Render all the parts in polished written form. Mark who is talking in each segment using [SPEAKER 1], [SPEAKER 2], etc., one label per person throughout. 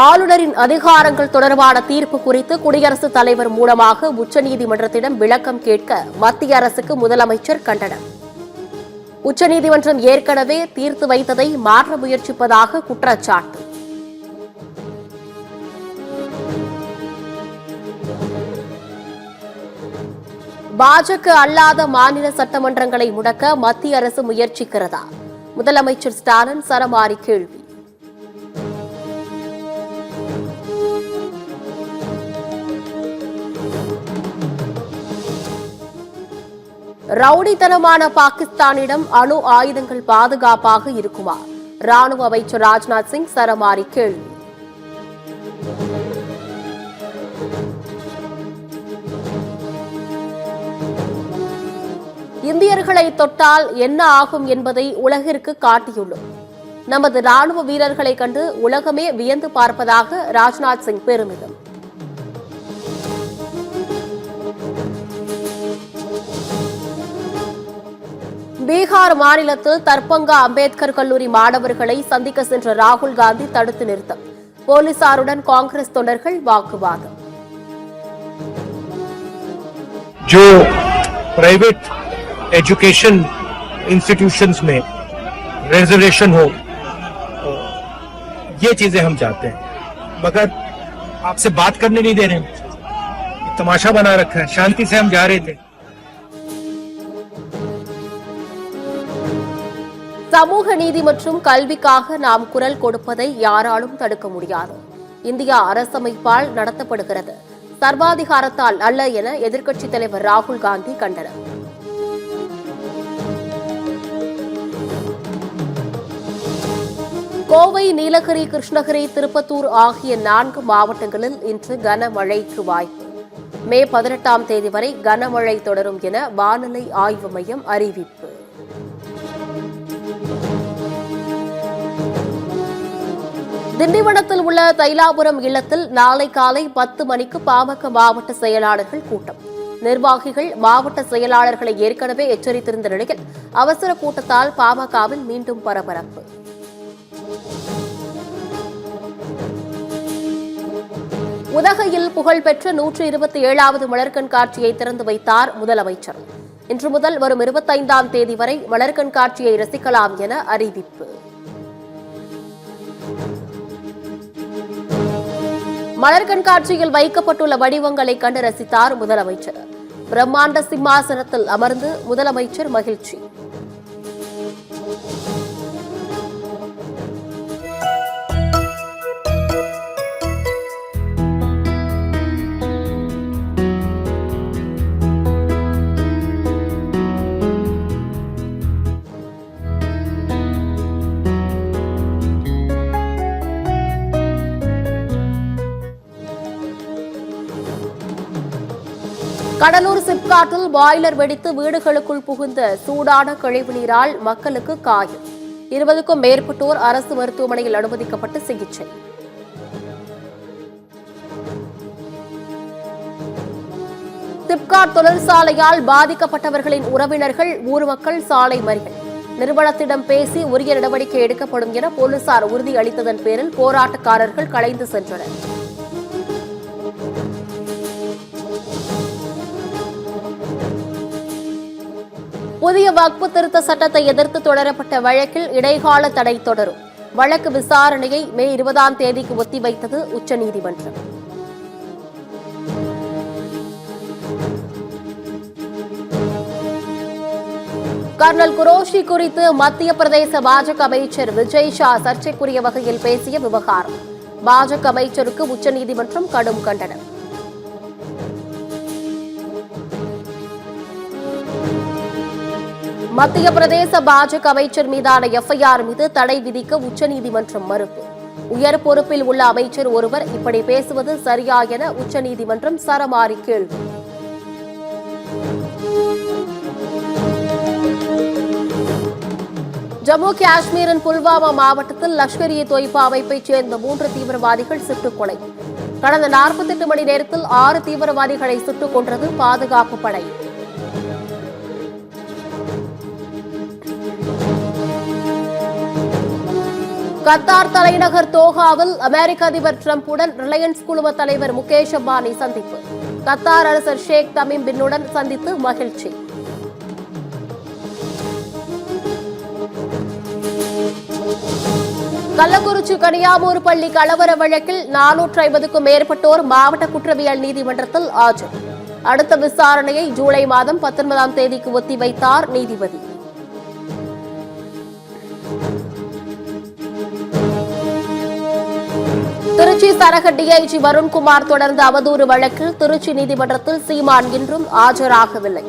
[SPEAKER 1] ஆளுநரின் அதிகாரங்கள் தொடர்பான தீர்ப்பு குறித்து குடியரசுத் தலைவர் மூலமாக உச்சநீதிமன்றத்திடம் விளக்கம் கேட்க மத்திய அரசுக்கு முதலமைச்சர் கண்டனம். உச்சநீதிமன்றம் ஏற்கனவே தீர்த்து வைத்ததை மாற்ற முயற்சிப்பதாக குற்றச்சாட்டு. பாஜக அல்லாத மாநில சட்டமன்றங்களை முடக்க மத்திய அரசு முயற்சிக்கிறதா? முதலமைச்சர் ஸ்டாலின் சரமாரி கேள்வி. ரவுடித்தனமான பாகிஸ்தானிடம் அணு ஆயுதங்கள் பாதுகாப்பாக இருக்குமா? ராணுவ அமைச்சர் ராஜ்நாத் சிங் சரமாரி கேள்வி. இந்தியர்களை தொட்டால் என்ன ஆகும் என்பதை உலகிற்கு காட்டியுள்ளோம். நமது ராணுவ வீரர்களை கண்டு உலகமே வியந்து பார்ப்பதாக ராஜ்நாத் சிங் பெருமிதம். பீகார் மாநிலத்தில் தர்பங்கா அம்பேத்கர் கல்லூரி மாணவர்களை சந்திக்க சென்ற ராகுல் காந்தி தடுத்து நிறுத்தம். போலீசாருடன் காங்கிரஸ் தொண்டர்கள் வாக்குவாதம்.
[SPEAKER 2] जो प्राइवेट एजुकेशन इंस्टीट्यूशंस में रिजर्वेशन हो, ये चीजें हम चाहते हैं, मगर आपसे बात करने नहीं दे रहे हैं। तमाशा बना रखा है। शांति से हम जा रहे थे।
[SPEAKER 1] சமூக நீதி மற்றும் கல்விக்காக நாம் குரல் கொடுப்பதை யாராலும் தடுக்க முடியாது. இந்தியா அரசமைப்பால் நடத்தப்படுகிறது, சர்வாதிகாரத்தால் அல்ல என எதிர்க்கட்சித் தலைவர் ராகுல் காந்தி கண்டனம். கோவை, நீலகிரி, கிருஷ்ணகிரி, திருப்பத்தூர் ஆகிய 4 மாவட்டங்களில் இன்று கனமழைக்கு வாய்ப்பு. மே 18ஆம் தேதி வரை கனமழை தொடரும் என வானிலை ஆய்வு மையம் அறிவிப்பு. திண்டிவனத்தில் உள்ள தைலாபுரம் இல்லத்தில் நாளை காலை 10 மணிக்கு பாமக மாவட்ட செயலாளர்கள் கூட்டம். நிர்வாகிகள் மாவட்ட செயலாளர்களை ஏற்கனவே எச்சரித்திருந்த நிலையில் அவசர கூட்டத்தால் பாமகவில் மீண்டும் பரபரப்பு. உதகையில் புகழ்பெற்ற 127வது மலர் கண்காட்சியை திறந்து வைத்தார் முதலமைச்சர். இன்று முதல் வரும் 25ஆம் தேதி வரை மலர் கண்காட்சியை ரசிக்கலாம் என அறிவிப்பு. மலர் கண்காட்சியில் வைக்கப்பட்டுள்ள வடிவங்களை கண்டு ரசித்தார் முதலமைச்சர். பிரம்மாண்ட சிம்மாசனத்தில் அமர்ந்து முதலமைச்சர் மகிழ்ச்சி. கடலூர் சிப்காட்டில் பாய்லர் வெடித்து வீடுகளுக்குள் புகுந்த சூடான கழிவுநீரால் மக்களுக்கு காயம். 20க்கும் மேற்பட்டோர் அரசு மருத்துவமனையில் அனுமதிக்கப்பட்டு சிகிச்சை. சிப்காட் தொழிற்சாலையால் பாதிக்கப்பட்டவர்களின் உறவினர்கள், ஊர் மக்கள் சாலை மறியல். நிறுவனத்திடம் பேசி உரிய நடவடிக்கை எடுக்கப்படும் என போலீசார் உறுதி அளித்ததன் பேரில் போராட்டக்காரர்கள் கலைந்து சென்றனர். புதிய வக்பு திருத்த சட்டத்தை எதிர்த்து தொடரப்பட்ட வழக்கில் இடைக்கால தடை தொடரும். வழக்கு விசாரணையை மே 20ஆம் தேதிக்கு ஒத்திவைத்தது உச்சநீதிமன்றம். கர்னல் குரோஷி குறித்து மத்திய பிரதேச பாஜக அமைச்சர் விஜய் ஷா சர்ச்சைக்குரிய வகையில் பேசிய விவகாரம். பாஜக அமைச்சருக்கு உச்சநீதிமன்றம் கடும் கண்டனம். மத்திய பிரதேச பாஜக அமைச்சர் மீதான எஃப்ஐஆர் மீது தடை விதிக்க உச்சநீதிமன்றம் மறுப்பு. உயர் பொறுப்பில் உள்ள அமைச்சர் ஒருவர் இப்படி பேசுவது சரியா என உச்சநீதிமன்றம் சரமாரி கேள்வி. ஜம்மு காஷ்மீரின் புல்வாமா மாவட்டத்தில் லஷ்கர்-இ-தொய்பா அமைப்பைச் சேர்ந்த 3 தீவிரவாதிகள் சுட்டுக் கொலை. கடந்த 48 மணி நேரத்தில் 6 தீவிரவாதிகளை சுட்டுக் கொன்றது பாதுகாப்பு படை. கத்தார் தலைநகர் தோஹாவில் அமெரிக்க அதிபர் டிரம்புடன் ரிலையன்ஸ் குழும தலைவர் முகேஷ் அம்பானி சந்திப்பு. கத்தார் அரசர் ஷேக் தமீம் பின்னுடன் சந்தித்து மகிழ்ச்சி. கள்ளக்குறிச்சி கனியாமூர் பள்ளி கலவர வழக்கில் 450க்கும் மேற்பட்டோர் மாவட்ட குற்றவியல் நீதிமன்றத்தில் ஆஜர். அடுத்த விசாரணையை ஜூலை மாதம் 19ஆம் தேதிக்கு ஒத்திவைத்தார் நீதிபதி. திருச்சி சரக டிஐஜி வருண்குமார் தொடர்ந்த அவதூறு வழக்கில் திருச்சி நீதிமன்றத்தில் சீமான் இன்றும் ஆஜராகவில்லை.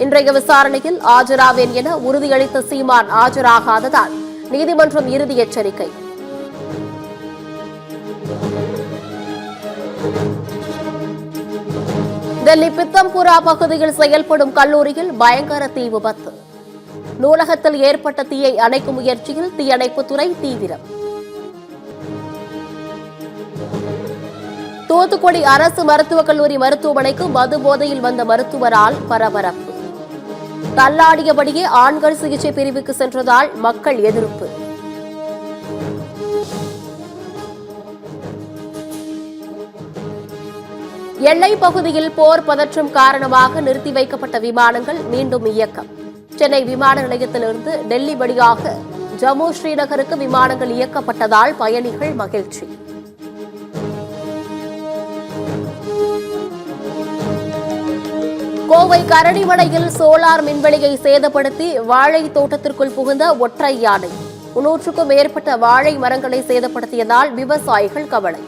[SPEAKER 1] இன்றைய விசாரணையில் ஆஜராவேன் என உறுதியளித்த சீமான் ஆஜராகாததால் நீதிமன்றம் இறுதி எச்சரிக்கை. டெல்லி பித்தம்புரா பகுதியில் செயல்படும் கல்லூரியில் பயங்கர தீ விபத்து. நூலகத்தில் ஏற்பட்ட தீயை அணைக்கும் முயற்சியில் தீயணைப்புத்துறை தீவிரம். தூத்துக்குடி அரசு மருத்துவக் கல்லூரி மருத்துவமனைக்கு மது போதையில் வந்த மருத்துவரால் பரபரப்பு. தள்ளாடியபடியே ஆண்கள் சிகிச்சை பிரிவுக்கு சென்றதால் மக்கள் எதிர்ப்பு. எல்லைப் பகுதியில் போர் பதற்றம் காரணமாக நிறுத்தி வைக்கப்பட்ட விமானங்கள் மீண்டும் இயக்கம். சென்னை விமான நிலையத்திலிருந்து டெல்லி வழியாக ஜம்மு ஸ்ரீநகருக்கு விமானங்கள் இயக்கப்பட்டதால் பயணிகள் மகிழ்ச்சி. கோவை கரடிமலையில் சோலார் மின்வெளியை சேதப்படுத்தி வாழை தோட்டத்திற்குள் புகுந்த ஒற்றை யானை. 300க்கும் மேற்பட்ட வாழை மரங்களை சேதப்படுத்தியதால் விவசாயிகள் கவலை.